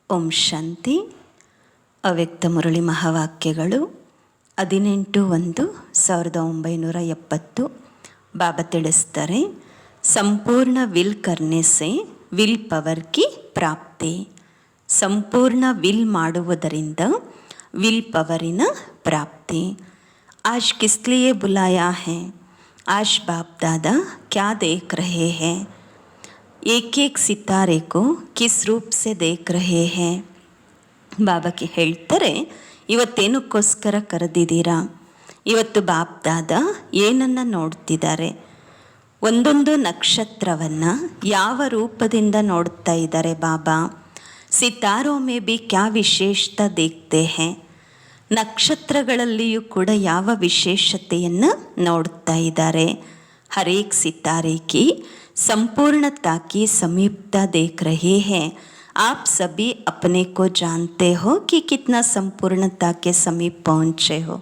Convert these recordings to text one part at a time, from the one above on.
ಓಂ ಶಾಂತಿ. ಅವ್ಯಕ್ತ ಮುರಳಿ ಮಹಾವಾಕ್ಯಗಳು 18-1-1970. ಬಾಬಾ ತಿಳಿಸ್ತಾರೆ, ಸಂಪೂರ್ಣ ವಿಲ್ ಕರ್ನೆ ಸೆ ವಿಲ್ ಪವರ್ ಕಿ ಪ್ರಾಪ್ತಿ. ಸಂಪೂರ್ಣ ವಿಲ್ ಮಾಡುವುದರಿಂದ ವಿಲ್ ಪವರಿನ ಪ್ರಾಪ್ತಿ. ಆಜ್ ಕಿಸ್ ಲಿಯೇ ಬುಲಾಯಾ ಹೈ, ಆಜ್ ಬಾಪ್ ದಾದಾ ಕ್ಯಾ ದೇಖ್ ರಹೇ ಹೈ, एक एक सितारे को किस रूप से देख रहे हैं. ಬಾಬಾಗೆ ಹೇಳ್ತಾರೆ, ಇವತ್ತೇನಕ್ಕೋಸ್ಕರ ಕರೆದಿದ್ದೀರಾ, ಇವತ್ತು ಬಾಪ್ ದಾದಾ ಏನನ್ನು ನೋಡ್ತಿದ್ದಾರೆ, ಒಂದೊಂದು ನಕ್ಷತ್ರವನ್ನು ಯಾವ ರೂಪದಿಂದ ನೋಡ್ತಾ ಇದ್ದಾರೆ ಬಾಬಾ. ಸಿತಾರೋ ಮೇ ಬಿ ಕ್ಯಾ ವಿಶೇಷತೆ ದೇಖ್ತೆ ಹೈ, ನಕ್ಷತ್ರಗಳಲ್ಲಿಯೂ ಕೂಡ ಯಾವ ವಿಶೇಷತೆಯನ್ನು ನೋಡ್ತಾ ಇದ್ದಾರೆ. ಹರೇಕ್ ಸಿತಾರೆ ಕಿ संपूर्णता की समीपता देख रहे हैं. आप सभी अपने को जानते हो कि कितना संपूर्णता के समीप पहुँचे हो.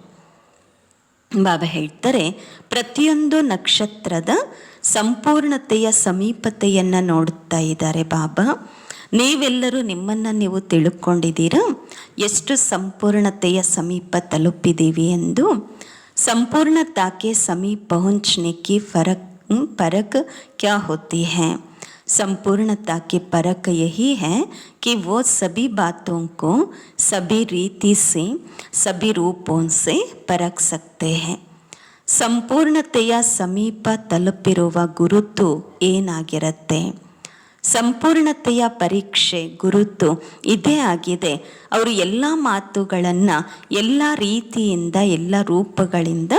ಬಾಬಾ ಹೇಳ್ತಾರೆ, ಪ್ರತಿಯೊಂದು ನಕ್ಷತ್ರದ ಸಂಪೂರ್ಣತೆಯ ಸಮೀಪತೆಯನ್ನು ನೋಡ್ತಾ ಇದ್ದಾರೆ ಬಾಬಾ. ನೀವೆಲ್ಲರೂ ನಿಮ್ಮನ್ನು ನೀವು ತಿಳ್ಕೊಂಡಿದ್ದೀರಾ ಎಷ್ಟು ಸಂಪೂರ್ಣತೆಯ ಸಮೀಪ ತಲುಪಿದ್ದೀವಿ ಎಂದು. ಸಂಪೂರ್ಣತಾ ಕೆ ಸಮೀಪ ಪಹುಂಚನೆ ಕಿ परक क्या होती है. संपूर्णता की परक यही है कि वो सभी बातों को सभी रीति से सभी रूपों से परख सकते हैं. ಸಂಪೂರ್ಣತೆಯ ಸಮೀಪ ತಲುಪಿರುವ ಗುರುತು ಏನಾಗಿರುತ್ತೆ, ಸಂಪೂರ್ಣತೆಯ ಪರೀಕ್ಷೆ ಗುರುತು ಇದೇ ಆಗಿದೆ. ಅವರು ಎಲ್ಲ ಮಾತುಗಳನ್ನು ಎಲ್ಲ ರೀತಿಯಿಂದ ಎಲ್ಲ ರೂಪಗಳಿಂದ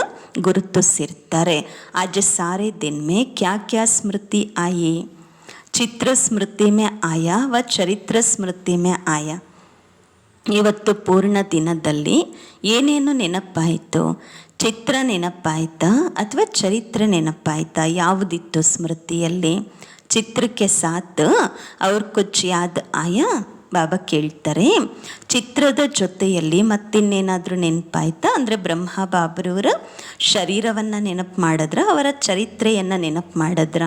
ಗುರುತಿಸಿರ್ತಾರೆ. आज सारे दिन में क्या क्या स्मृति आई, ಚಿತ್ರ ಸ್ಮೃತಿ ಮೇ ಆಯಾ ವ ಚರಿತ್ರ ಸ್ಮೃತಿ ಮೇ ಆಯಾ. ಇವತ್ತು ಪೂರ್ಣ ದಿನದಲ್ಲಿ ಏನೇನು ನೆನಪಾಯಿತು, ಚಿತ್ರ ನೆನಪಾಯ್ತಾ ಅಥವಾ ಚರಿತ್ರೆ ನೆನಪಾಯ್ತಾ, ಯಾವುದಿತ್ತು ಸ್ಮೃತಿಯಲ್ಲಿ. ಚಿತ್ರಕ್ಕೆ ಸಾಥ್ ಅವ್ರ ಕುಚ್ ಯಾದ್ ಆಯಾ. ಬಾಬಾ ಕೇಳ್ತಾರೆ, ಚಿತ್ರದ ಜೊತೆಯಲ್ಲಿ ಮತ್ತಿನ್ನೇನಾದರೂ ನೆನಪಾಯ್ತಾ ಅಂದರೆ ಬ್ರಹ್ಮ ಬಾಬರವರ ಶರೀರವನ್ನು ನೆನಪು ಮಾಡಿದ್ರ, ಅವರ ಚರಿತ್ರೆಯನ್ನು ನೆನಪು ಮಾಡಿದ್ರ.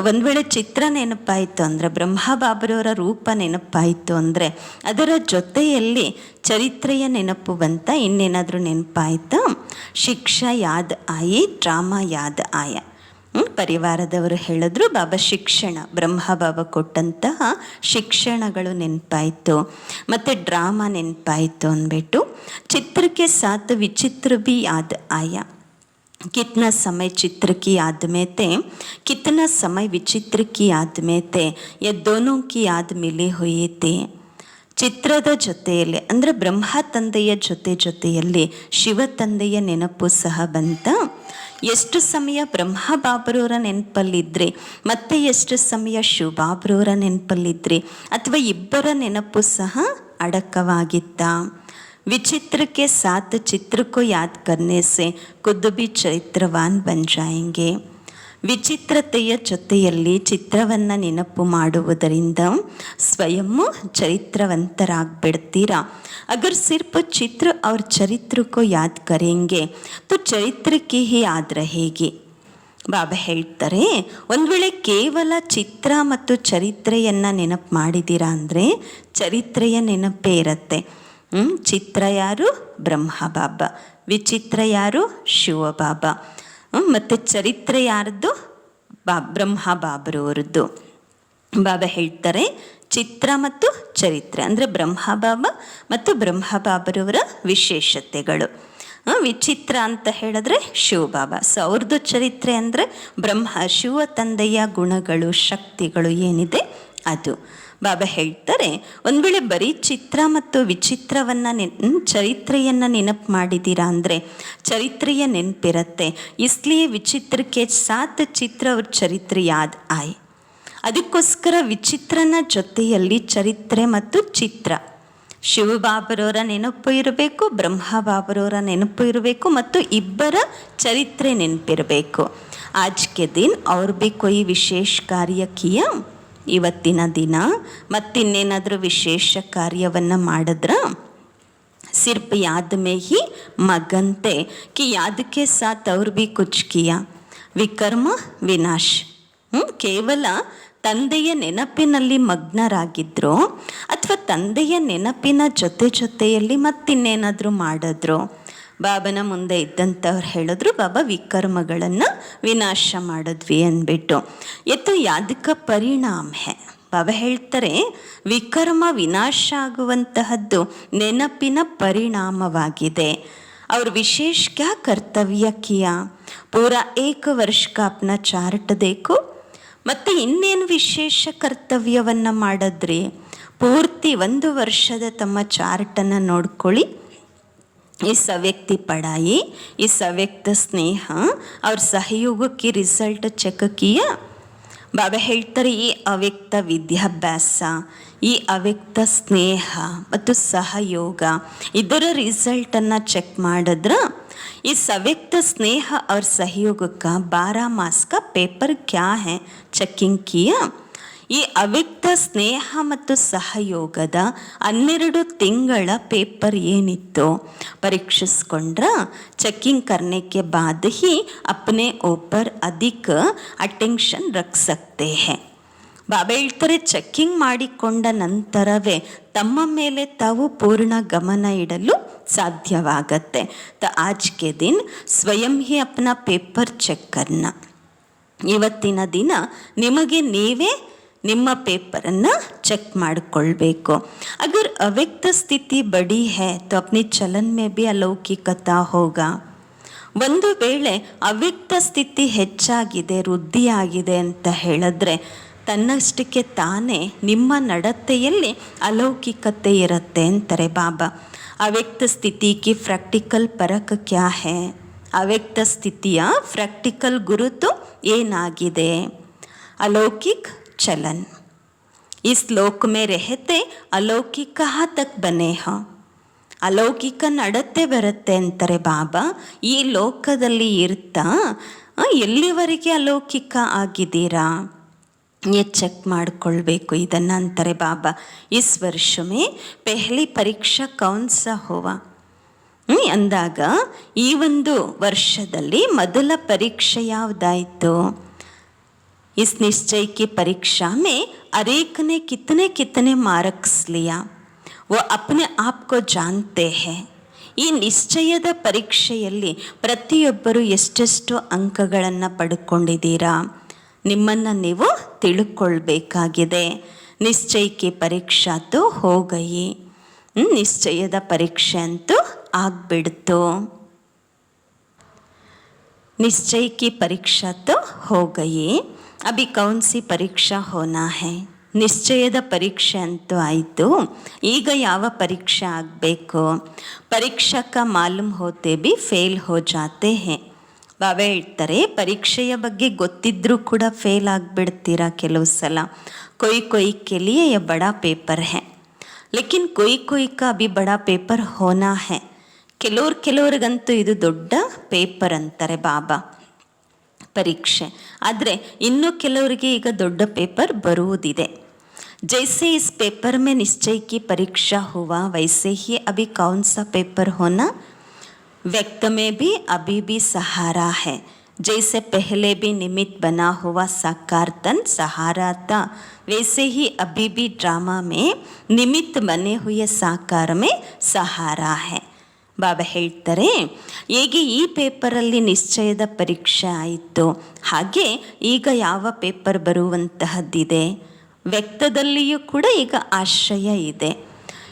ಒಂದು ವೇಳೆ ಚಿತ್ರ ನೆನಪಾಯಿತು ಅಂದರೆ, ಬ್ರಹ್ಮ ಬಾಬರವರ ರೂಪ ನೆನಪಾಯಿತು ಅಂದರೆ ಅದರ ಜೊತೆಯಲ್ಲಿ ಚರಿತ್ರೆಯ ನೆನಪು ಬಂತ. ಇನ್ನೇನಾದರೂ ನೆನಪಾಯ್ತಾ, ಶಿಕ್ಷಾ ಯಾದ್ ಆಯಿ, ಡ್ರಾಮಾ ಯಾದ್ ಆಯ. ಪರಿವಾರದವರು ಹೇಳಿದ್ರು, ಬಾಬಾ ಶಿಕ್ಷಣ, ಬ್ರಹ್ಮ ಬಾಬಾ ಕೊಟ್ಟಂತಹ ಶಿಕ್ಷಣಗಳು ನೆನಪಾಯಿತು, ಮತ್ತು ಡ್ರಾಮಾ ನೆನಪಾಯಿತು ಅಂದ್ಬಿಟ್ಟು. ಚಿತ್ರಕ್ಕೆ ಸಾಥ್ ವಿಚಿತ್ರ ಬಿ ಯಾದ್ ಆಯಾ. कितना समय चित्र की याद में थे, कितना समय विचित्र की याद में थे, ये दोनों की याद मिली हुई थी. ಚಿತ್ರದ ಜೊತೆಯಲ್ಲಿ ಅಂದರೆ ಬ್ರಹ್ಮ ತಂದೆಯ ಜೊತೆಯಲ್ಲಿ ಶಿವ ತಂದೆಯ ನೆನಪು ಸಹ ಬಂತ. ಎಷ್ಟು ಸಮಯ ಬ್ರಹ್ಮ ಬಾಬರವರ ನೆನಪಲ್ಲಿದ್ರಿ, ಮತ್ತೆ ಎಷ್ಟು ಸಮಯ ಶಿವ ಬಾಬರವರ ನೆನಪಲ್ಲಿದ್ರಿ, ಅಥವಾ ಇಬ್ಬರ ನೆನಪು ಸಹ ಅಡಕವಾಗಿತ್ತ. विचित्र के साथ चित्र को याद करने से खुद भी चरित्रवान बन जाएंगे. ವಿಚಿತ್ರತೆಯ ಜೊತೆಯಲ್ಲಿ ಚಿತ್ರವನ್ನು ನೆನಪು ಮಾಡುವುದರಿಂದ ಸ್ವಯಂ ಚರಿತ್ರವಂತರಾಗ್ಬಿಡ್ತೀರಾ. अगर सिर्फ चित्र और चरित्र को याद करेंगे तो चरित्र की ही याद रहेगी. ಬಾಬಾ ಹೇಳ್ತಾರೆ, ಒಂದು ವೇಳೆ ಕೇವಲ ಚಿತ್ರ ಮತ್ತು ಚರಿತ್ರೆಯನ್ನು ನೆನಪು ಮಾಡಿದ್ದೀರಾ ಅಂದರೆ ಚರಿತ್ರೆಯ ನೆನಪೇ ಇರುತ್ತೆ. ಚಿತ್ರ ಯಾರು, ಬ್ರಹ್ಮ ಬಾಬಾ. ವಿಚಿತ್ರ ಯಾರು, ಶಿವ ಬಾಬಾ. ಮತ್ತು ಚರಿತ್ರೆ ಯಾರದ್ದು, ಬ್ರಹ್ಮ ಬಾಬರವರದ್ದು. ಬಾಬಾ ಹೇಳ್ತಾರೆ, ಚಿತ್ರ ಮತ್ತು ಚರಿತ್ರೆ ಅಂದರೆ ಬ್ರಹ್ಮ ಬಾಬಾ ಮತ್ತು ಬ್ರಹ್ಮ ಬಾಬರವರ ವಿಶೇಷತೆಗಳು. ವಿಚಿತ್ರ ಅಂತ ಹೇಳಿದ್ರೆ ಶಿವ ಬಾಬಾ. ಅವ್ರದ್ದು ಚರಿತ್ರೆ ಅಂದರೆ ಬ್ರಹ್ಮ ಶಿವ ತಂದೆಯ ಗುಣಗಳು, ಶಕ್ತಿಗಳು ಏನಿದೆ ಅದು. ಬಾಬಾ ಹೇಳ್ತಾರೆ, ಒಂದು ವೇಳೆ ಬರೀ ಚಿತ್ರ ಮತ್ತು ವಿಚಿತ್ರವನ್ನು ಚರಿತ್ರೆಯನ್ನು ನೆನಪು ಮಾಡಿದ್ದೀರಾ ಅಂದರೆ ಚರಿತ್ರೆಯ ನೆನಪಿರುತ್ತೆ. ಇಸ್ಲಿಯೇ ವಿಚಿತ್ರಕ್ಕೆ ಸಾಥ್ ಚಿತ್ರ ಅವ್ರ ಚರಿತ್ರೆ ಯಾದ್ ಆಯ್. ಅದಕ್ಕೋಸ್ಕರ ವಿಚಿತ್ರನ ಜೊತೆಯಲ್ಲಿ ಚರಿತ್ರೆ ಮತ್ತು ಚಿತ್ರ, ಶಿವ ಬಾಬರವರ ನೆನಪು ಇರಬೇಕು, ಬ್ರಹ್ಮ ಬಾಬರವರ ನೆನಪು ಇರಬೇಕು, ಮತ್ತು ಇಬ್ಬರ ಚರಿತ್ರೆ ನೆನಪಿರಬೇಕು. ಆಜ್ ಕೆ ದಿನ್ ಅವ್ರ ಭಿ ಕೊಯ್ ವಿಶೇಷ ಕಾರ್ಯ ಕಿಯಾ. ಇವತ್ತಿನ ದಿನ ಮತ್ತಿನ್ನೇನಾದರೂ ವಿಶೇಷ ಕಾರ್ಯವನ್ನು ಮಾಡಿದ್ರ ಸಿರ್ಫ್ ಯಾದ್ ಮೇ ಹಿ ಮಗಂತೆ ಕಿ ಯಾದ್ ಕೆ ಸಾಥ್ ಅವ್ರು ಭಿ ಕುಚ್ ಕಿಯಾ. ವಿಕರ್ಮ ವಿನಾಶ್. ಕೇವಲ ತಂದೆಯ ನೆನಪಿನಲ್ಲಿ ಮಗ್ನರಾಗಿದ್ರು ಅಥವಾ ತಂದೆಯ ನೆನಪಿನ ಜೊತೆಯಲ್ಲಿ ಮತ್ತಿನ್ನೇನಾದರೂ ಮಾಡಿದ್ರು. ಬಾಬನ ಮುಂದೆ ಇದ್ದಂಥವ್ರು ಹೇಳಿದ್ರು, ಬಾಬಾ ವಿಕರ್ಮಗಳನ್ನು ವಿನಾಶ ಮಾಡಿದ್ವಿ ಅಂದ್ಬಿಟ್ಟು. ಎತ್ತು ಯಾದಕ ಪರಿಣಾಮ ಹೇ. ಬಾಬಾ ಹೇಳ್ತಾರೆ, ವಿಕರ್ಮ ವಿನಾಶ ಆಗುವಂತಹದ್ದು ನೆನಪಿನ ಪರಿಣಾಮವಾಗಿದೆ. और विशेष क्या कर्तव्य किया, पूरा 1 वर्ष का अपना चार्ट देखो. ಮತ್ತು ಇನ್ನೇನು ವಿಶೇಷ ಕರ್ತವ್ಯವನ್ನು ಮಾಡಿದ್ರಿ? ಪೂರ್ತಿ 1 ವರ್ಷದ ತಮ್ಮ ಚಾರ್ಟನ್ನು ನೋಡ್ಕೊಳ್ಳಿ. इस अव्यक्ति पढ़ाई, इस अव्यक्त स्नेह और सहयोग की रिजल्ट ಚೆಕ್ किया. ಬಾಬಾ ಹೇಳ್ತಾರೆ, ಈ ಅವ್ಯಕ್ತ ವಿದ್ಯಾಭ್ಯಾಸ, ಈ ಅವ್ಯಕ್ತ ಸ್ನೇಹ ಮತ್ತು ಸಹಯೋಗ, ಇದರ ರಿಸಲ್ಟನ್ನು ಚೆಕ್ ಮಾಡಿದ್ರೆ इस अव्यक्त स्नेह और सहयोग का 12 मास का पेपर क्या है, ಚೆಕಿಂಗ್ किया. ಈ ಅವ್ಯಕ್ತ ಸ್ನೇಹ ಮತ್ತು ಸಹಯೋಗದ 12 ತಿಂಗಳ ಪೇಪರ್ ಏನಿತ್ತು ಪರೀಕ್ಷಿಸ್ಕೊಂಡ್ರ. ಚೆಕಿಂಗ್ करने के बाद ही अपने ऊपर अधिक अटेंशन रख सकते हैं. ಬಾಬಾ ಹೇಳ್ತಾರೆ, ಚೆಕ್ಕಿಂಗ್ ಮಾಡಿಕೊಂಡ ನಂತರವೇ ತಮ್ಮ ಮೇಲೆ ತಾವು ಪೂರ್ಣ ಗಮನ ಇಡಲು ಸಾಧ್ಯವಾಗತ್ತೆ. ತ ಆಜ್ ಕೆ ದಿನ್ ಸ್ವಯಂ ಹಿ ಅಪ್ನಾ ಪೇಪರ್ ಚೆಕ್ ಕರ್ನ. ಇವತ್ತಿನ ದಿನ ನಿಮಗೆ ನೀವೇ ನಿಮ್ಮ ಪೇಪರನ್ನು ಚೆಕ್ ಮಾಡಿಕೊಳ್ಬೇಕು. ಅಗರ್ ಅವ್ಯಕ್ತ ಸ್ಥಿತಿ ಬಡಿ ಹೈ ತೋ ಅಪ್ನಿ ಚಲನ್ ಮೇ ಭಿ ಅಲೌಕಿಕತಾ ಹೋಗ. ಒಂದು ವೇಳೆ ಅವ್ಯಕ್ತ ಸ್ಥಿತಿ ಹೆಚ್ಚಾಗಿದೆ, ವೃದ್ಧಿಯಾಗಿದೆ ಅಂತ ಹೇಳಿದ್ರೆ ತನ್ನಷ್ಟಕ್ಕೆ ತಾನೇ ನಿಮ್ಮ ನಡತೆಯಲ್ಲಿ ಅಲೌಕಿಕತೆ ಇರುತ್ತೆ ಅಂತಾರೆ ಬಾಬಾ. ಅವ್ಯಕ್ತ ಸ್ಥಿತಿ ಕಿ ಪ್ರಾಕ್ಟಿಕಲ್ ಪರಕ್ ಕ್ಯಾ ಹೈ, ಅವ್ಯಕ್ತ ಸ್ಥಿತಿಯ ಪ್ರಾಕ್ಟಿಕಲ್ ಗುರುತು ಏನಾಗಿದೆ? अलौकिक चलन. इस लोक में रहते अलौकिक कहाँ तक बने हैं? ಅಲೌಕಿಕ ನಡತೆ ಬರುತ್ತೆ ಅಂತಾರೆ ಬಾಬಾ. ಈ ಲೋಕದಲ್ಲಿ ಇರ್ತಾ ಎಲ್ಲಿವರೆಗೆ ಅಲೌಕಿಕ ಆಗಿದ್ದೀರಾ ಚೆಕ್ ಮಾಡಿಕೊಳ್ಬೇಕು. ಇದನ್ನು ಅಂತಾರೆ ಬಾಬಾ. ಇಸ್ ವರ್ಷ ಮೇ ಪೆಹ್ಲಿ ಪರೀಕ್ಷಾ ಕೌನ್ ಸಾ ಹೋವಾ ಅಂದಾಗ ಈ ಒಂದು ವರ್ಷದಲ್ಲಿ ಮೊದಲ ಪರೀಕ್ಷೆ ಯಾವುದಾಯಿತು? इस निश्चय की परीक्षा में अनेक ने कितने मार्क्स लिया, वो अपने आप को जानते हैं. ಈ ನಿಶ್ಚಯದ ಪರೀಕ್ಷೆಯಲ್ಲಿ ಪ್ರತಿಯೊಬ್ಬರು ಎಷ್ಟೆಷ್ಟು ಅಂಕಗಳನ್ನು ಪಡ್ಕೊಂಡಿದ್ದೀರಾ ನಿಮ್ಮನ್ನು ನೀವು ತಿಳ್ಕೊಳ್ಬೇಕಾಗಿದೆ. ನಿಶ್ಚಯಕ್ಕೆ ಪರೀಕ್ಷಾ ತೋ ಹೋಗಯಿ. ನಿಶ್ಚಯದ ಪರೀಕ್ಷೆ ಅಂತೂ ಆಗ್ಬಿಡ್ತು. ನಿಶ್ಚಯಕ್ಕೆ ಪರೀಕ್ಷಾ ತೋ ಹೋಗಯಿ. ಅಭಿ ಕೌನ್ ಸಿ ಪರೀಕ್ಷಾ ಹೋನಾ ಹೈ. ನಿಶ್ಚಯದ ಪರೀಕ್ಷೆ ಅಂತೂ ಆಯಿತು, ಈಗ ಯಾವ ಪರೀಕ್ಷೆ ಆಗಬೇಕು? ಪರೀಕ್ಷಾ ಕಾ ಮಾಲೂಮ್ ಹೋತೆ ಭಿ ಫೇಲ್ ಹೋ ಜಾತೆ ಹೈ. ಬಾಬಾ ಹೇಳ್ತಾರೆ, ಪರೀಕ್ಷೆಯ ಬಗ್ಗೆ ಗೊತ್ತಿದ್ರೂ ಕೂಡ ಫೇಲ್ ಆಗಿಬಿಡ್ತೀರಾ ಕೆಲವು ಸಲ. ಕೊಯ್ ಕೆ ಲಿಯೆ ಯೆ ಬಡಾ ಪೇಪರ್ ಹೈ, ಲೇಕಿನ್ ಕೊಯ್ ಕಾ ಅಭಿ ಬಡಾ ಪೇಪರ್ ಹೋನಾ ಹೈ. ಕೆಲವ್ರಿಗಂತೂ ಇದು ದೊಡ್ಡ ಪೇಪರ್ ಅಂತಾರೆ ಬಾಬಾ ಪರೀಕ್ಷೆ. ಆದರೆ ಇನ್ನೂ ಕೆಲವರಿಗೆ ಈಗ ದೊಡ್ಡ ಪೇಪರ್ ಬರುವುದಿದೆ. जैसे इस पेपर में निश्चय की परीक्षा हुआ, वैसे ही अभी कौन सा पेपर होना? व्यक्त में भी अभी भी सहारा है. जैसे पहले भी निमित्त बना हुआ साकार तन सहारा था, वैसे ही अभी भी ड्रामा में निमित्त बने हुए साकार में सहारा है. ಬಾಬಾ ಹೇಳ್ತಾರೆ, ಹೇಗೆ ಈ ಪೇಪರಲ್ಲಿ ನಿಶ್ಚಯದ ಪರೀಕ್ಷೆ ಆಯಿತು, ಹಾಗೆ ಈಗ ಯಾವ ಪೇಪರ್ ಬರುವಂತಹದ್ದಿದೆ? ವ್ಯಕ್ತದಲ್ಲಿಯೂ ಕೂಡ ಈಗ ಆಶ್ರಯ ಇದೆ.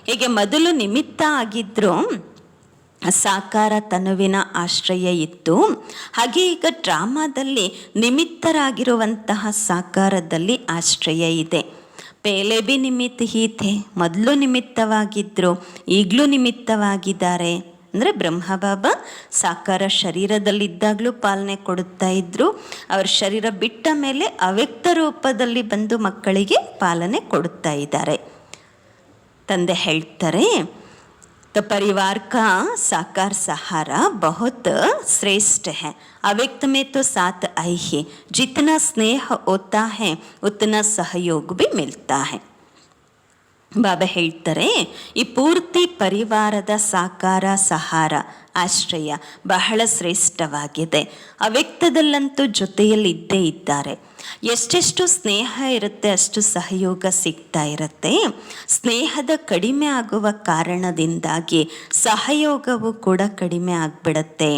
ಹೇಗೆ ಮೊದಲು ನಿಮಿತ್ತ ಆಗಿದ್ರು ಸಾಕಾರ ತನುವಿನ ಆಶ್ರಯ ಇತ್ತು, ಹಾಗೆ ಈಗ ಡ್ರಾಮಾದಲ್ಲಿ ನಿಮಿತ್ತರಾಗಿರುವಂತಹ ಸಾಕಾರದಲ್ಲಿ ಆಶ್ರಯ ಇದೆ. ಪೇಲೆ ಬಿ ನಿಮಿತ್ತ ಹೀತೆ, ಮೊದಲು ನಿಮಿತ್ತವಾಗಿದ್ದರು, ಈಗಲೂ ನಿಮಿತ್ತವಾಗಿದ್ದಾರೆ. ಅಂದರೆ ಬ್ರಹ್ಮ ಬಾಬಾ ಸಾಕಾರ ಶರೀರದಲ್ಲಿದ್ದಾಗಲೂ ಪಾಲನೆ ಕೊಡುತ್ತಾ ಇದ್ದರು. ಅವರ ಶರೀರ ಬಿಟ್ಟ ಮೇಲೆ ಅವ್ಯಕ್ತ ರೂಪದಲ್ಲಿ ಬಂದು ಮಕ್ಕಳಿಗೆ ಪಾಲನೆ ಕೊಡುತ್ತಾ ಇದ್ದಾರೆ. ತಂದೆ ಹೇಳ್ತಾರೆ, तो परिवार का साकार सहारा बहुत श्रेष्ठ है. अव्यक्त में तो साथ आई है. जितना स्नेह होता है उतना सहयोग भी मिलता है. ಬಾಬಾ ಹೇಳ್ತಾರೆ, ಈ ಪೂರ್ತಿ ಪರಿವಾರದ ಸಾಕಾರ ಸಹಾರ ಆಶ್ರಯ ಬಹಳ ಶ್ರೇಷ್ಠವಾಗಿದೆ. ಅವ್ಯಕ್ತದಲ್ಲಂತೂ ಜೊತೆಯಲ್ಲಿ ಇದ್ದೇ ಇದ್ದಾರೆ. ಎಷ್ಟೆಷ್ಟು ಸ್ನೇಹ ಇರುತ್ತೆ ಅಷ್ಟು ಸಹಯೋಗ ಸಿಗ್ತಾ ಇರುತ್ತೆ. ಸ್ನೇಹದ ಕಡಿಮೆ ಆಗುವ ಕಾರಣದಿಂದಾಗಿ ಸಹಯೋಗವು ಕೂಡ ಕಡಿಮೆ ಆಗಿಬಿಡುತ್ತೆ.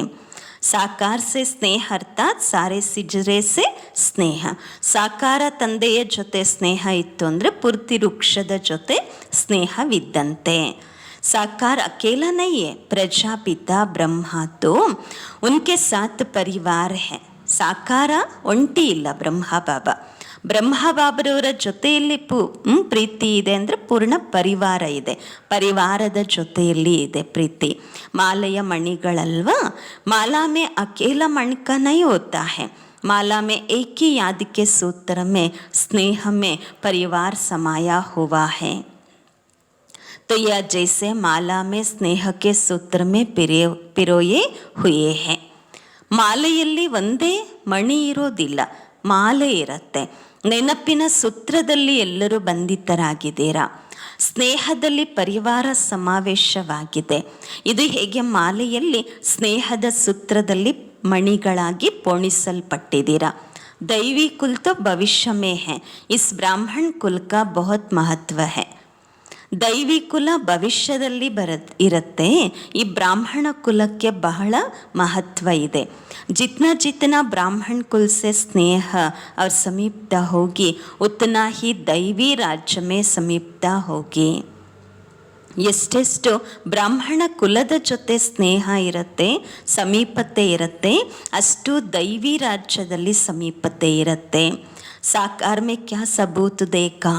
ಸಾಕಾರ ಸೆ ಸ್ನೇಹ ಅರ್ಥಾತ್ ಸಾರೆ ಸಿಜರೆ ಸೆ ಸ್ನೇಹ. ಸಾಕಾರ ತಂದೆಯ ಜೊತೆ ಸ್ನೇಹ ಇತ್ತು ಅಂದರೆ ಪೂರ್ತಿ ವೃಕ್ಷದ ಜೊತೆ ಸ್ನೇಹವಿದ್ದಂತೆ. साकार अकेला नहीं है, प्रजापिता ब्रह्मा तो उनके साथ परिवार है. ಸಾಕಾರ ಒಂಟಿ ಇಲ್ಲ ಬ್ರಹ್ಮ ಬಾಬರವರ ಜೊತೆಯಲ್ಲಿ ಪ್ರೀತಿ ಇದೆ ಅಂದರೆ ಪೂರ್ಣ ಪರಿವಾರ ಇದೆ. ಪರಿವಾರದ ಜೊತೆಯಲ್ಲಿ ಇದೆ ಪ್ರೀತಿ. ಮಾಲೆಯ ಮಣಿಗಳಲ್ವಾ, ಮಾಲಾ ಮೇ ಅಕೇಲ ಮಣಿಕ ನೈ ಹೋತಾ ಹೈ, माला में एक ही याद के सूत्र में स्नेह में परिवार समाया हुआ है. तो यह जैसे माला में स्नेह के सूत्र में पिरोए हुए हैं. ಮಾಲೆಯಲ್ಲಿ ಒಂದೇ ಮಣಿ ಇರೋದಿಲ್ಲ, ಮಾಲೆ ಇರುತ್ತೆ. ನೆನಪಿನ ಸೂತ್ರದಲ್ಲಿ ಎಲ್ಲರೂ ಬಂಧಿತರಾಗಿದ್ದೀರಾ. ಸ್ನೇಹದಲ್ಲಿ ಪರಿವಾರ ಸಮಾವೇಶವಾಗಿದೆ. ಇದು ಹೇಗೆ ಮಾಲೆಯಲ್ಲಿ ಸ್ನೇಹದ ಸೂತ್ರದಲ್ಲಿ ಮಣಿಗಳಾಗಿ ಪೋಣಿಸಲ್ಪಟ್ಟಿದ್ದೀರಾ. दैवी कुल तो भविष्य में है, इस ब्राह्मण कुल का बहुत महत्व है. ದೈವಿ ಕುಲ ಭವಿಷ್ಯದಲ್ಲಿ ಇರುತ್ತೆ. ಈ ಬ್ರಾಹ್ಮಣ ಕುಲಕ್ಕೆ ಬಹಳ ಮಹತ್ವ ಇದೆ. ಜಿತ್ನಾ ಬ್ರಾಹ್ಮಣ ಕುಲ ಸೆ ಸ್ನೇಹ और समीपता होगी उतना ही दैवी राज्य में समीपता होगी. ಎಷ್ಟೆಷ್ಟು ಬ್ರಾಹ್ಮಣ ಕುಲದ ಜೊತೆ ಸ್ನೇಹ ಇರುತ್ತೆ, ಸಮೀಪತೆ ಇರುತ್ತೆ, ಅಷ್ಟು ದೈವಿ ರಾಜ್ಯದಲ್ಲಿ ಸಮೀಪತೆ ಇರುತ್ತೆ. ಸಾಕಾರ ಮೇ ಕ್ಯಾ ಸಬೂತ್ ದೇಖಾ,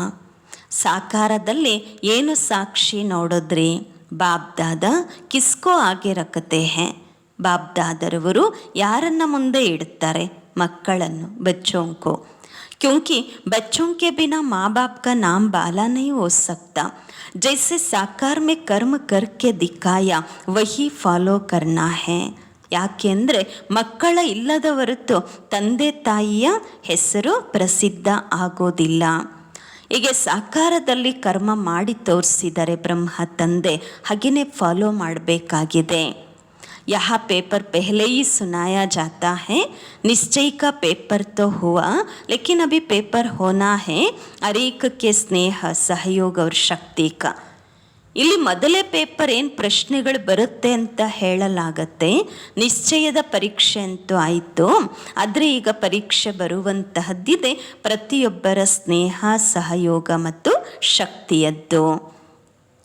ಸಾಕಾರದಲ್ಲಿ ಏನು ಸಾಕ್ಷಿ ನೋಡಿದ್ರಿ. ಬಾಬ್ದಾದ ಕಿಸ್ಕೋ ಆಗೆ ರಖತೆ ಹೇ, ಬಾಬ್ದಾದರವರು ಯಾರನ್ನ ಮುಂದೆ ಇಡ್ತಾರೆ, ಮಕ್ಕಳನ್ನು, ಬಚ್ಚೋಂಕೋ. क्योंकि बच्चों के बिना माँ बाप का नाम बाला नहीं हो सकता. जैसे साकार में कर्म करके दिखाया वही फॉलो करना है. ಯಾಕೆಂದರೆ ಮಕ್ಕಳ ಇಲ್ಲದ ಹೊರತು ತಂದೆ ತಾಯಿಯ ಹೆಸರು ಪ್ರಸಿದ್ಧ ಆಗೋದಿಲ್ಲ. ಹೀಗೆ ಸಾಕಾರದಲ್ಲಿ ಕರ್ಮ ಮಾಡಿ ತೋರಿಸಿದರೆ ಬ್ರಹ್ಮ ತಂದೆ, ಹಾಗೆಯೇ ಫಾಲೋ ಮಾಡಬೇಕಾಗಿದೆ. यहाँ पेपर पहले ही सुनाया जाता है, निश्चय का पेपर तो हुआ लेकिन अभी पेपर होना है हर एक के स्नेह सहयोग और शक्ति का. ಇಲ್ಲಿ ಮೊದಲೇ ಪೇಪರ್ ಏನು ಪ್ರಶ್ನೆಗಳು ಬರುತ್ತೆ ಅಂತ ಹೇಳಲಾಗತ್ತೆ. ನಿಶ್ಚಯದ ಪರೀಕ್ಷೆ ಅಂತೂ ಆಯಿತು, ಆದರೆ ಈಗ ಪರೀಕ್ಷೆ ಬರುವಂತಹದ್ದಿದೆ ಪ್ರತಿಯೊಬ್ಬರ ಸ್ನೇಹ ಸಹಯೋಗ ಮತ್ತು ಶಕ್ತಿಯದ್ದು.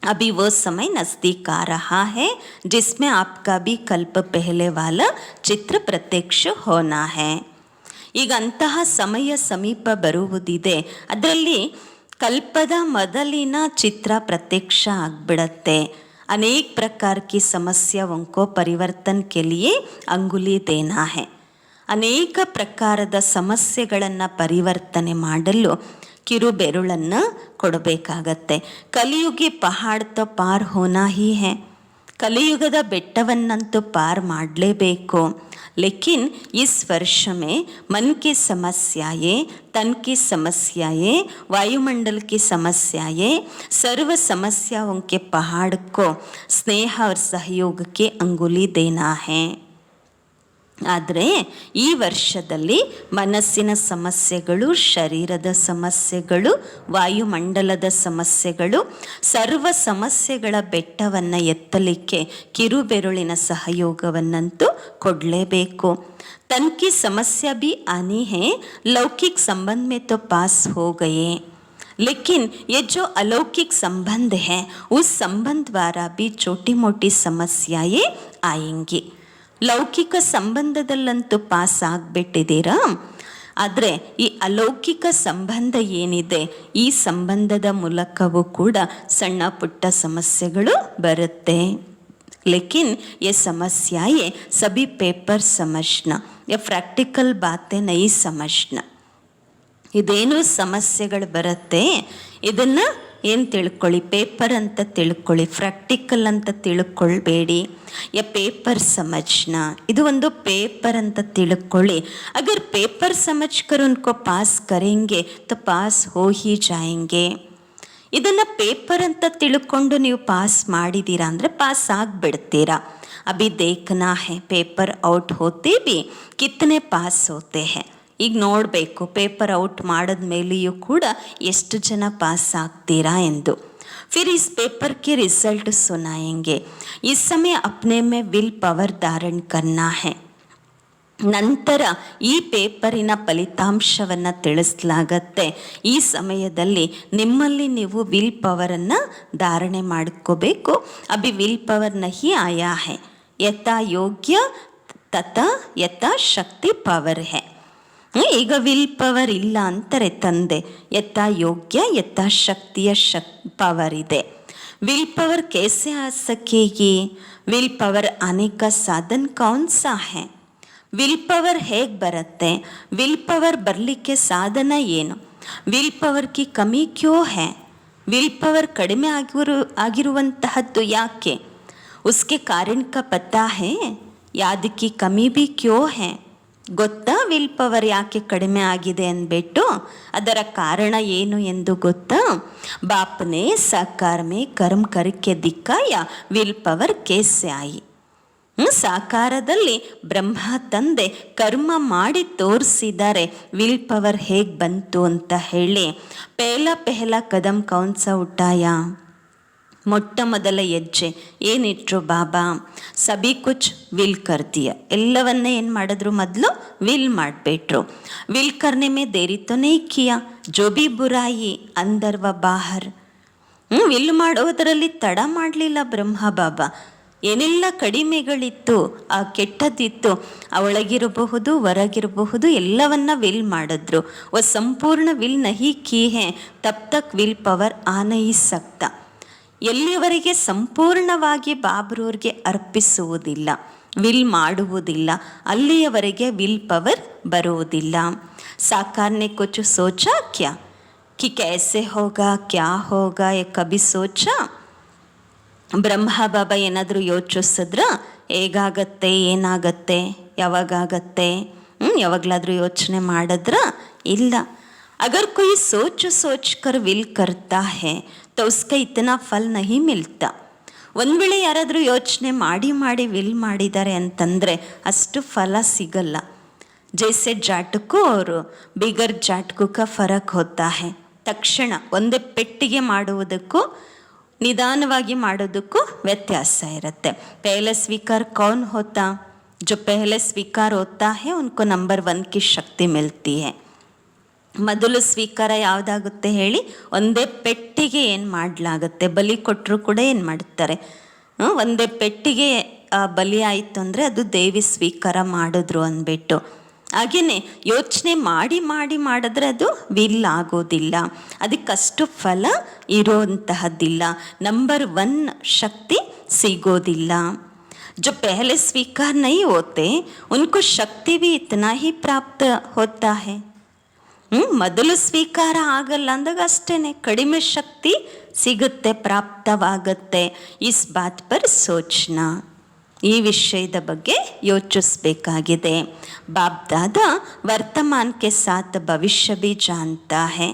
अभी वो समय नज़दीक आ रहा है जिसमें आपका भी कल्प पहले वाला चित्र प्रत्यक्ष होना है. ಈಗ ಅಂತಹ ಸಮಯ ಸಮೀಪ ಬರುವುದಿದೆ, ಅದರಲ್ಲಿ ಕಲ್ಪದ ಮೊದಲಿನ ಚಿತ್ರ ಪ್ರತ್ಯಕ್ಷ ಆಗಿಬಿಡತ್ತೆ. अनेक प्रकार की समस्याओं को परिवर्तन के लिए अंगुली देना है. ಅನೇಕ ಪ್ರಕಾರದ ಸಮಸ್ಯೆಗಳನ್ನು ಪರಿವರ್ತನೆ ಮಾಡಲು ಕಿರು ಬೆರಳನ್ನು ಕೊಡಬೇಕಾಗತ್ತೆ. ಕಲಿಯುಗಿ ಪಹಾಡ್ ತೋ ಪಾರ್ ಹೋನಾ ಹಿ ಹೇ, ಕಲಿಯುಗದ ಬೆಟ್ಟವನ್ನಂತೂ ಪಾರ್ ಮಾಡಲೇಬೇಕು. लेकिन इस वर्ष में मन की समस्याएं, तन की समस्याएं, वायुमंडल की समस्याएं, सर्व समस्याओं के पहाड़ को स्नेह और सहयोग के अंगुली देना है. ಆದರೆ ಈ ವರ್ಷದಲ್ಲಿ ಮನಸ್ಸಿನ ಸಮಸ್ಯೆಗಳು, ಶರೀರದ ಸಮಸ್ಯೆಗಳು, ವಾಯುಮಂಡಲದ ಸಮಸ್ಯೆಗಳು, ಸರ್ವ ಸಮಸ್ಯೆಗಳ ಬೆಟ್ಟವನ್ನು ಎತ್ತಲಿಕ್ಕೆ ಕಿರುಬೆರಳಿನ ಸಹಯೋಗವನ್ನಂತೂ ಕೊಡಲೇಬೇಕು. तन की समस्या भी आनी है, लौकिक संबंध में तो पास हो गए, लेकिन ये जो अलौकिक संबंध है उस संबंध द्वारा भी छोटी मोटी समस्याएं आएंगी. ಲೌಕಿಕ ಸಂಬಂಧದಲ್ಲಂತೂ ಪಾಸ್ ಆಗಿಬಿಟ್ಟಿದ್ದೀರಾ, ಆದರೆ ಈ ಅಲೌಕಿಕ ಸಂಬಂಧ ಏನಿದೆ ಈ ಸಂಬಂಧದ ಮೂಲಕವೂ ಕೂಡ ಸಣ್ಣ ಪುಟ್ಟ ಸಮಸ್ಯೆಗಳು ಬರುತ್ತೆ. लेकिन ये समस्याएं सभी पेपर समझना, ये प्रैक्टिकल बातें नहीं समझना. ಇದೇನು ಸಮಸ್ಯೆಗಳು ಬರುತ್ತೆ ಇದನ್ನು ಏನು ತಿಳ್ಕೊಳ್ಳಿ, ಪೇಪರ್ ಅಂತ ತಿಳ್ಕೊಳ್ಳಿ, ಪ್ರಾಕ್ಟಿಕಲ್ ಅಂತ ತಿಳ್ಕೊಳ್ಬೇಡಿ. ಯ ಪೇಪರ್ ಸಮಜ್ನಾ, ಇದು ಒಂದು ಪೇಪರ್ ಅಂತ ತಿಳ್ಕೊಳ್ಳಿ. ಅಗರ್ ಪೇಪರ್ ಸಮಜ್ಕರ್ ಉನ್ಕೋ ಪಾಸ್ ಕರೆಂಗೆ ತೋ ಪಾಸ್ ಹೋ ಹಿ ಜಾಯೆಂಗೆ. ಇದನ್ನು ಪೇಪರ್ ಅಂತ ತಿಳ್ಕೊಂಡು ನೀವು ಪಾಸ್ ಮಾಡಿದ್ದೀರಾ ಅಂದರೆ ಪಾಸ್ ಆಗಿಬಿಡ್ತೀರಾ. अभी देखना है पेपर ಔಟ್ होते भी कितने ಪಾಸ್ होते हैं. ಈಗ ನೋಡಬೇಕು ಪೇಪರ್ ಔಟ್ ಮಾಡಿದ ಮೇಲೆಯೂ ಕೂಡ ಎಷ್ಟು ಜನ ಪಾಸ್ ಆಗ್ತೀರಾ ಎಂದು. फिर इस पेपर के रिजल्ट सुनाएंगे. इस समय अपने में विल पावर धारण करना है. ನಂತರ ಈ ಪೇಪರಿನ ಫಲಿತಾಂಶವನ್ನು ತಿಳಿಸಲಾಗತ್ತೆ. ಈ ಸಮಯದಲ್ಲಿ ನಿಮ್ಮಲ್ಲಿ ನೀವು ವಿಲ್ ಪವರನ್ನು ಧಾರಣೆ ಮಾಡ್ಕೋಬೇಕು. ಅಭಿ ವಿಲ್ ಪವರ್ ನಹಿ ಆಯಾ ಹೈ, ಯಥಾ ಯೋಗ್ಯ ತಥಾ ಯಥಾ ಶಕ್ತಿ ಪವರ್ ಹೈ. ಈಗ ವಿಲ್ ಪವರ್ ಇಲ್ಲ ಅಂತಾರೆ ತಂದೆ. ಯಥಾ ಯೋಗ್ಯ ಯಥಾ ಶಕ್ತಿಯ ಪವರ್ ಇದೆ. ವಿಲ್ ಪವರ್ कैसे आ सकेगी? ವಿಲ್ ಪವರ್ आने का साधन कौन सा है? ವಿಲ್ ಪವರ್ ಹೇಗೆ ಬರುತ್ತೆ? ವಿಲ್ ಪವರ್ ಬರಲಿಕ್ಕೆ ಸಾಧನ ಏನು? ವಿಲ್ ಪವರ್ ಕಿ ಕಮಿ ಕ್ಯೋ ಹೈ? ವಿಲ್ ಪವರ್ ಕಡಿಮೆ ಆಗಿರುವಂತಹದ್ದು ಯಾಕೆ? ಉಸ್ಕೆ ಕಾರಣ ಕಾ ಪತಾ ಹೈ? ಯಾದ್ ಕಿ ಕಮಿ ಭಿ ಕ್ಯೋ ಹೈ? ಗೊತ್ತಾ ವಿಲ್ ಪವರ್ ಯಾಕೆ ಕಡಿಮೆ ಆಗಿದೆ ಅಂದ್ಬಿಟ್ಟು? ಅದರ ಕಾರಣ ಏನು ಎಂದು ಗೊತ್ತಾ? ಬಾಪ್ನೆ ಸಾಕಾರ ಮೇ ಕರ್ಮ ಕರ್ಕೆ ದಿಕ್ಕಾಯ ವಿಲ್ ಪವರ್ ಕೇಸೆ ಆಯಿ. ಸಾಕಾರದಲ್ಲಿ ಬ್ರಹ್ಮ ತಂದೆ ಕರ್ಮ ಮಾಡಿ ತೋರಿಸಿದ್ದಾರೆ ವಿಲ್ ಪವರ್ ಹೇಗೆ ಬಂತು ಅಂತ ಹೇಳಿ. ಪೆಹಲ ಕದಂ ಕೌನ್ಸ ಉಟ್ಟಾಯ, ಮೊಟ್ಟ ಮೊದಲ ಹೆಜ್ಜೆ ಏನಿಟ್ರು ಬಾಬಾ? ಸಬಿ ಕುಚ್ ವಿಲ್ ಕರ್ದಿಯ, ಎಲ್ಲವನ್ನೇ ಏನು ಮಾಡಿದ್ರು? ಮೊದಲು ವಿಲ್ ಮಾಡಿಬಿಟ್ರು. ವಿಲ್ ಕರ್ನೆ ಮೇ ದೇರಿ ತೋ ನಹೀ ಕಿಯಾ, ಜೋ ಬಿ ಬುರಾಯಿ ಅಂದರ್ ವ ಬಾಹರ್. ವಿಲ್ ಮಾಡೋದರಲ್ಲಿ ತಡ ಮಾಡಲಿಲ್ಲ ಬ್ರಹ್ಮ ಬಾಬಾ. ಏನೆಲ್ಲ ಕಡಿಮೆಗಳಿತ್ತು, ಆ ಕೆಟ್ಟದ್ದಿತ್ತು, ಒಳಗಿರಬಹುದು ಹೊರಗಿರಬಹುದು ಎಲ್ಲವನ್ನ ವಿಲ್ ಮಾಡಿದ್ರು. ಸಂಪೂರ್ಣ ವಿಲ್ ನಹಿ ಕಿ ಹೇ ತಬ್ ತಕ್ ವಿಲ್ ಪವರ್ ಆ ನಹಿ ಸಕ್ತಾ. ಎಲ್ಲಿಯವರೆಗೆ ಸಂಪೂರ್ಣವಾಗಿ ಬಾಬ್ರವ್ರಿಗೆ ಅರ್ಪಿಸುವುದಿಲ್ಲ, ವಿಲ್ ಮಾಡುವುದಿಲ್ಲ, ಅಲ್ಲಿಯವರೆಗೆ ವಿಲ್ ಪವರ್ ಬರುವುದಿಲ್ಲ. ಸಾಕಾರನೆ ಕುಚ್ ಸೋಚಾ ಕ್ಯಾ ಕಿ ಕೈಸೆ ಹೋಗಾ ಕ್ಯಾ ಹೋಗಾ ಯಾ ಕಭಿ ಸೋಚಾ? ಬ್ರಹ್ಮ ಬಾಬಾ ಏನಾದರೂ ಯೋಚಿಸಿದ್ರ ಹೇಗಾಗತ್ತೆ, ಏನಾಗತ್ತೆ, ಯಾವಾಗತ್ತೆ, ಯಾವಾಗಲಾದರೂ ಯೋಚನೆ ಮಾಡಿದ್ರ? ಇಲ್ಲ. ಅಗರ್ ಕೊಯ್ ಸೋಚ್ ಕರ್ ವಿಲ್ ಕರ್ತಾ ಹೇ ತೋ ಉಸ್ಕಾ ಇತನಾ ಫಲ್ ನಹಿ ಮಿಲ್ತಾ. ಒಂದು ವೇಳೆ ಯಾರಾದರೂ ಯೋಚನೆ ಮಾಡಿ ವಿಲ್ ಮಾಡಿದ್ದಾರೆ ಅಂತಂದರೆ ಅಷ್ಟು ಫಲ ಸಿಗಲ್ಲ. ಜೈಸೆ ಜಾಟಕ್ಕೂ ಅವರು ಬಿಗರ್ ಜಾಟ್ಕು ಕಾ ಫರಕ್ ಹೋತಾ ಹೇ. ತಕ್ಷಣ ಒಂದೇ ಪೆಟ್ಟಿಗೆ ಮಾಡುವುದಕ್ಕೂ ನಿಧಾನವಾಗಿ ಮಾಡೋದಕ್ಕೂ ವ್ಯತ್ಯಾಸ ಇರುತ್ತೆ. ಪಹಲೆ ಸ್ವೀಕಾರ ಕೌನ್ ಹೋತಾ? जो पहले स्वीकार होता है उनको नंबर 1 की शक्ति मिलती है. ಮೊದಲು ಸ್ವೀಕಾರ ಯಾವುದಾಗುತ್ತೆ ಹೇಳಿ? ಒಂದೇ ಪೆಟ್ಟಿಗೆ ಏನು ಮಾಡಲಾಗುತ್ತೆ. ಬಲಿ ಕೊಟ್ಟರು ಕೂಡ ಏನು ಮಾಡ್ತಾರೆ? ಒಂದೇ ಪೆಟ್ಟಿಗೆ ಬಲಿ ಆಯಿತು ಅಂದರೆ ಅದು ದೇವಿ ಸ್ವೀಕಾರ ಮಾಡಿದ್ರು ಅಂದ್ಬಿಟ್ಟು. ಹಾಗೆಯೇ ಯೋಚನೆ ಮಾಡಿದ್ರೆ ಅದು ವಿಲ್ ಆಗೋದಿಲ್ಲ, ಅದಕ್ಕಷ್ಟು ಫಲ ಇರೋಂತಹದ್ದಿಲ್ಲ, ನಂಬರ್ 1 ಶಕ್ತಿ ಸಿಗೋದಿಲ್ಲ. जो पहले स्वीकार नहीं होते उनको शक्ति भी इतना ही प्राप्त होता है. ಮೊದಲು ಸ್ವೀಕಾರ ಆಗಲ್ಲ ಅಂದಾಗ ಅಷ್ಟೇ ಕಡಿಮೆ ಶಕ್ತಿ ಸಿಗುತ್ತೆ, ಪ್ರಾಪ್ತವಾಗುತ್ತೆ. ಇಸ್ ಬಾತ್ ಪರ್ ಸೋಚ್ನಾ, ಈ ವಿಷಯದ ಬಗ್ಗೆ ಯೋಚಿಸಬೇಕಾಗಿದೆ. ಬಾಪ್ ದಾದಾ वर्तमान के साथ भविष्य भी जानता है,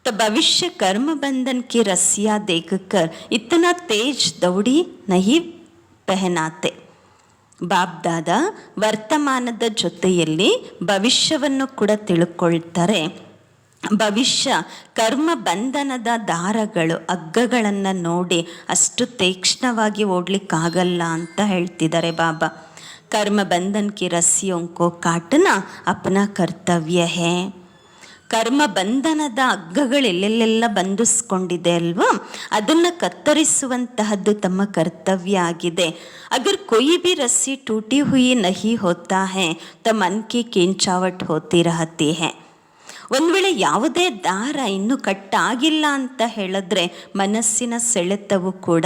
तो भविष्य कर्म बंधन की रस्सियाँ देखकर इतना तेज दौड़ी नहीं पहनाते. ಬಾಪ್ ದಾದಾ ವರ್ತಮಾನದ ಜೊತೆಯಲ್ಲಿ ಭವಿಷ್ಯವನ್ನು ಕೂಡ ತಿಳ್ಕೊಳ್ತಾರೆ. ಭವಿಷ್ಯ ಕರ್ಮ ಬಂಧನದ ದಾರಗಳು, ಹಗ್ಗಗಳನ್ನು ನೋಡಿ ಅಷ್ಟು ತೀಕ್ಷ್ಣವಾಗಿ ಓಡ್ಲಿಕ್ಕಾಗಲ್ಲ ಅಂತ ಹೇಳ್ತಿದ್ದಾರೆ ಬಾಬಾ. ಕರ್ಮ ಬಂಧನ್ ಕಿ ರಸ್ಸಿಯೋಂ ಕೋ ಕಾಟನಾ ಅಪ್ನಾ ಕರ್ತವ್ಯ ಹೇ. ಕರ್ಮ ಬಂಧನದ ಹಗ್ಗಗಳು ಎಲ್ಲೆಲ್ಲೆಲ್ಲ ಬಂಧಿಸ್ಕೊಂಡಿದೆ ಅಲ್ವಾ, ಅದನ್ನು ಕತ್ತರಿಸುವಂತಹದ್ದು ತಮ್ಮ ಕರ್ತವ್ಯ ಆಗಿದೆ. ಅಗರ್ ಕೊಯ್ ಭಿ ರಸ್ಸಿ ಟೂಟಿ ಹುಯಿ ನಹಿ ಹೋತಾ ಹೇ ತ ಮನ್ ಕಿ ಕಿಂಚಾವಟ್ ಹೋತಿ ರಹತಿ ಹೇ. ಒಂದು ವೇಳೆ ಯಾವುದೇ ದಾರ ಇನ್ನೂ ಕಟ್ಟಾಗಿಲ್ಲ ಅಂತ ಹೇಳಿದ್ರೆ ಮನಸ್ಸಿನ ಸೆಳೆತವು ಕೂಡ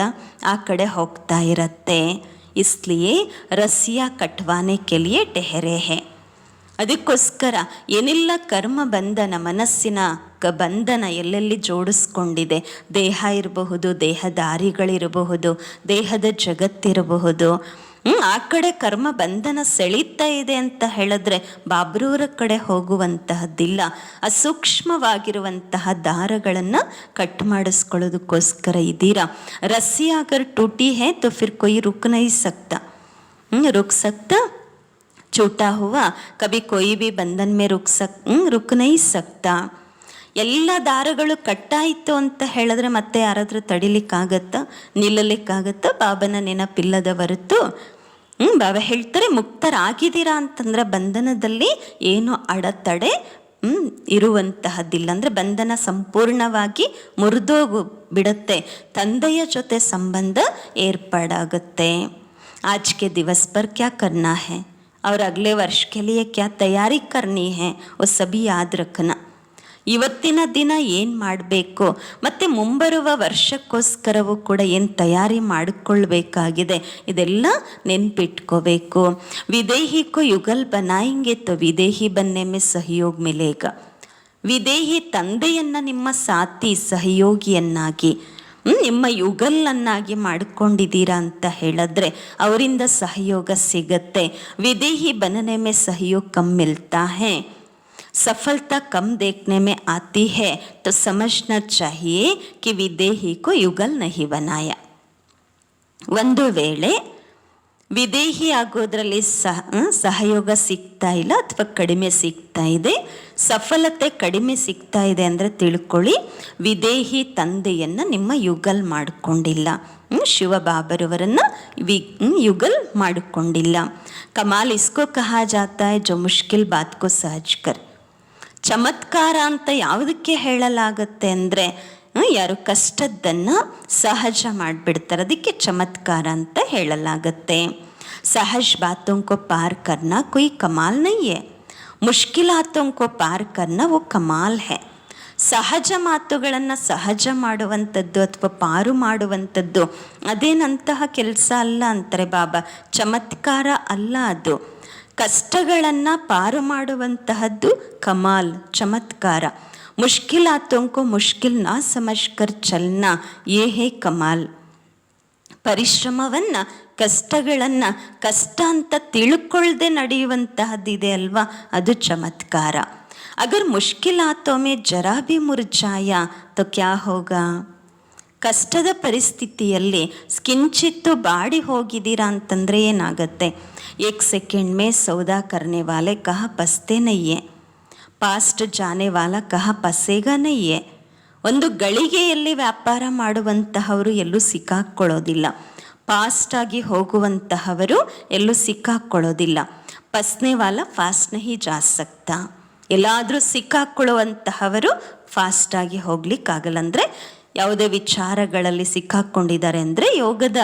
ಆ ಕಡೆ ಹೋಗ್ತಾ ಇರತ್ತೆ. ಇಸ್ಲಿಯೇ ರಸ್ಸಿಯಾ ಕಟ್ವಾನೆ ಕೆ ಲಿಯೇ ಟೆಹರೆ ಹೇ. ಅದಕ್ಕೋಸ್ಕರ ಏನೆಲ್ಲ ಕರ್ಮ ಬಂಧನ, ಮನಸ್ಸಿನ ಬಂಧನ ಎಲ್ಲೆಲ್ಲಿ ಜೋಡಿಸ್ಕೊಂಡಿದೆ, ದೇಹ ಇರಬಹುದು, ದೇಹದಾರಿಗಳಿರಬಹುದು, ದೇಹದ ಜಗತ್ತಿರಬಹುದು, ಆ ಕಡೆ ಕರ್ಮ ಬಂಧನ ಸೆಳೀತಾ ಇದೆ ಅಂತ ಹೇಳಿದ್ರೆ ಬಾಬ್ರೂರ ಕಡೆ ಹೋಗುವಂತಹದ್ದಿಲ್ಲ. ಅಸೂಕ್ಷ್ಮವಾಗಿರುವಂತಹ ದಾರಗಳನ್ನು ಕಟ್ ಮಾಡಿಸ್ಕೊಳ್ಳೋದಕ್ಕೋಸ್ಕರ ಇದ್ದೀರಾ. ರಸ್ಸಿ ಅಗರ್ ಟೂಟಿ ಹೇ ತೋ ಫಿರ್ ಕೊಯ್ ರುಕ್ ನಹೀ ಸಕ್ತಾ. रुक सकता, छूटा हुआ कभी कोई भी ಬಂಧನ್ में रुक नहीं सकता. ಎಲ್ಲ ದಾರಗಳು ಕಟ್ಟಾಯಿತು ಅಂತ ಹೇಳಿದ್ರೆ ಮತ್ತೆ ಯಾರಾದರೂ ತಡಿಲಿಕ್ಕಾಗತ್ತಾ, ನಿಲ್ಲಲಿಕ್ಕಾಗತ್ತಾ? ಬಾಬನ ನೆನಪಿಲ್ಲದ ಹೊರತು ಬಾಬಾ ಹೇಳ್ತಾರೆ ಮುಕ್ತರಾಗಿದ್ದೀರಾ ಅಂತಂದ್ರೆ ಬಂಧನದಲ್ಲಿ ಏನು ಅಡೆತಡೆ ಇರುವಂತಹದ್ದಿಲ್ಲ. ಅಂದರೆ ಬಂಧನ ಸಂಪೂರ್ಣವಾಗಿ ಮುರಿದೋಗು ಬಿಡುತ್ತೆ, ತಂದೆಯ ಜೊತೆ ಸಂಬಂಧ ಏರ್ಪಾಡಾಗುತ್ತೆ. आज के दिवस पर क्या करना है और अगले वर्ष के लिए क्या तैयारी करनी है वो सभी याद रखना. ಇವತ್ತಿನ ದಿನ ಏನು ಮಾಡಬೇಕು ಮತ್ತು ಮುಂಬರುವ ವರ್ಷಕ್ಕೋಸ್ಕರವೂ ಕೂಡ ಏನು ತಯಾರಿ ಮಾಡಿಕೊಳ್ಬೇಕಾಗಿದೆ ಇದೆಲ್ಲ ನೆನ್ಪಿಟ್ಕೋಬೇಕು. ವಿದೇಹಿ ಕೋ ಯುಗಲ್ ಬನಾಯಿಂಗೆ ತೋ ವಿದೇಹಿ ಬನ್ನೆ ಮೇ ಸಹಯೋಗ ಮಿಲೇಗ. ವಿದೇಹಿ ತಂದೆಯನ್ನು ನಿಮ್ಮ ಸಾಥಿ ಸಹಯೋಗಿಯನ್ನಾಗಿ ನಿಮ್ಮ ಯುಗಲನ್ನಾಗಿ ಮಾಡಿಕೊಂಡಿದ್ದೀರಾ ಅಂತ ಹೇಳಿದ್ರೆ ಅವರಿಂದ ಸಹಯೋಗ ಸಿಗತ್ತೆ. ವಿದೇಹಿ ಬನನೆ ಮೇ ಸಹಯೋಗ ಕಮ್ ಮಿಲ್ತಾ ಹೈ, सफलता कम देखने में आती है तो समझना चाहिए कि विदेही को युगल नहीं बनाया. ಒಂದು ವೇಳೆ ವಿದೇಹಿ ಆಗೋದ್ರಲ್ಲಿ ಸಹಯೋಗ ಸಿಗ್ತಾ ಇಲ್ಲ ಅಥವಾ ಕಡಿಮೆ ಸಿಗ್ತಾ ಇದೆ, ಸಫಲತೆ ಕಡಿಮೆ ಸಿಗ್ತಾ ಇದೆ ಅಂದರೆ ತಿಳ್ಕೊಳ್ಳಿ ವಿದೇಹಿ ತಂದೆಯನ್ನು ನಿಮ್ಮ ಯುಗಲ್ ಮಾಡಿಕೊಂಡಿಲ್ಲ, ಶಿವಬಾಬರವರನ್ನು ಯುಗಲ್ ಮಾಡಿಕೊಂಡಿಲ್ಲ. ಕಮಾಲ್ ಇಸ್ಕೋ ಕಹಾ ಜಾತಾ ಹೈ ಜೋ ಮುಷ್ಕಿಲ್ ಬಾತ್ ಕೋ ಸಹಜ್ ಕರ್. ಚಮತ್ಕಾರ ಅಂತ ಯಾವುದಕ್ಕೆ ಹೇಳಲಾಗುತ್ತೆ ಅಂದರೆ ಯಾರು ಕಷ್ಟದ್ದನ್ನು ಸಹಜ ಮಾಡಿಬಿಡ್ತಾರೆ, ಅದಕ್ಕೆ ಚಮತ್ಕಾರ ಅಂತ ಹೇಳಲಾಗುತ್ತೆ. ಸಹಜ ಬಾತೋं को पार करना कोई कमाल नहीं है, मुश्किलातों को पार करना वो कमाल है. ಸಹಜ ಮಾತುಗಳನ್ನು ಸಹಜ ಮಾಡುವಂಥದ್ದು ಅಥವಾ ಪಾರು ಮಾಡುವಂಥದ್ದು ಅದೇನಂತಹ ಕೆಲಸ ಅಲ್ಲ ಅಂತಾರೆ ಬಾಬಾ, ಚಮತ್ಕಾರ ಅಲ್ಲ ಅದು. ಕಷ್ಟಗಳನ್ನು ಪಾರು ಮಾಡುವಂತಹದ್ದು ಕಮಾಲ್, ಚಮತ್ಕಾರ. ಮುಷ್ಕಿಲಾತೋಂಕೋ ಮುಷ್ಕಿಲ್ ನಾ ಸಮಜ್ಕರ್ ಚಲ್ನಾ ಯೇ ಹೇ ಕಮಾಲ್. ಪರಿಶ್ರಮವನ್ನು ಕಷ್ಟಗಳನ್ನು ಕಷ್ಟ ಅಂತ ತಿಳ್ಕೊಳ್ಳದೆ ನಡೆಯುವಂತಹದ್ದಿದೆ ಅಲ್ವಾ, ಅದು ಚಮತ್ಕಾರ. ಅಗರ್ ಮುಷ್ಕಿಲಾತೋ ಮೇ ಜರಾ ಭಿ ಮುರ್ಜಾಯ ತೋ ಕ್ಯಾ ಹೋಗಾ. ಕಷ್ಟದ ಪರಿಸ್ಥಿತಿಯಲ್ಲಿ ಕಿಂಚಿತ್ತು ಬಾಡಿ ಹೋಗಿದ್ದೀರಾ ಅಂತಂದರೆ ಏನಾಗುತ್ತೆ? एक सेकंड में सौदा करने वाले कहाँ पसते नहीं है, पास्ट जाने वाला कहाँ पसेगा नहीं है. ಒಂದು ಗಳಿಗೆಯಲ್ಲಿ ವ್ಯಾಪಾರ ಮಾಡುವಂತಹವರು ಎಲ್ಲೂ ಸಿಕ್ಕಾಕ್ಕೊಳ್ಳೋದಿಲ್ಲ, ಫಾಸ್ಟಾಗಿ ಹೋಗುವಂತಹವರು ಎಲ್ಲೂ ಸಿಕ್ಕಾಕ್ಕೊಳ್ಳೋದಿಲ್ಲ. ಪಸ್ನೆ ವಾಲ ಫಾಸ್ಟ್ ನಹಿ ಜಾ ಸಕ್ತಾ. ಎಲ್ಲಾದರೂ ಸಿಕ್ಕಾಕ್ಕೊಳ್ಳುವಂತಹವರು ಫಾಸ್ಟಾಗಿ ಹೋಗ್ಲಿಕ್ಕಾಗಲ್ಲ. ಅಂದರೆ ಯಾವುದೇ ವಿಚಾರಗಳಲ್ಲಿ ಸಿಕ್ಕಾಕ್ಕೊಂಡಿದ್ದಾರೆ ಅಂದರೆ ಯೋಗದ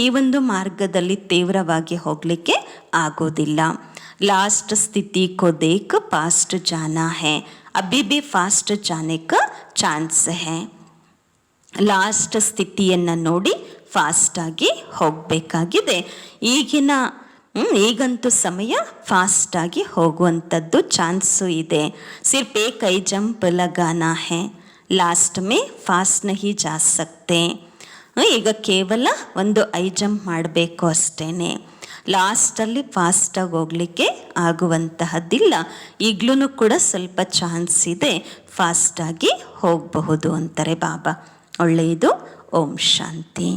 ಈ ಒಂದು ಮಾರ್ಗದಲ್ಲಿ ತೀವ್ರವಾಗಿ ಹೋಗಲಿಕ್ಕೆ ಆಗೋದಿಲ್ಲ. ಲಾಸ್ಟ್ ಸ್ಥಿತಿ ಕೋ ದೇಖ್ ಫಾಸ್ಟ್ ಜಾನಾ ಹೈ, ಅಭಿ ಭಿ ಫಾಸ್ಟ್ ಜಾನೆ ಕಾ ಚಾನ್ಸ್ ಹೈ. ಲಾಸ್ಟ್ ಸ್ಥಿತಿಯನ್ನು ನೋಡಿ ಫಾಸ್ಟಾಗಿ ಹೋಗಬೇಕಾಗಿದೆ. ಈಗಂತೂ ಸಮಯ ಫಾಸ್ಟಾಗಿ ಹೋಗುವಂಥದ್ದು ಚಾನ್ಸು ಇದೆ. ಸಿರ್ಫ್ ಏಕ್ ಐ ಜಂಪ್ ಲಗಾನಾ ಹೈ, ಲಾಸ್ಟ್ ಮೇ ಫಾಸ್ಟ್ ನಹಿ ಜಾ ಸಕ್ತೆ. ಈಗ ಕೇವಲ ಒಂದು ಐ ಜಂಪ್ ಮಾಡಬೇಕು ಅಷ್ಟೇ, ಲಾಸ್ಟಲ್ಲಿ ಫಾಸ್ಟಾಗಿ ಹೋಗಲಿಕ್ಕೆ ಆಗುವಂತಹದ್ದಿಲ್ಲ. ಈಗಲೂ ಕೂಡ ಸ್ವಲ್ಪ ಚಾನ್ಸ್ ಇದೆ, ಫಾಸ್ಟಾಗಿ ಹೋಗಬಹುದು ಅಂತಾರೆ ಬಾಬಾ. ಒಳ್ಳೆಯದು. ಓಂ ಶಾಂತಿ.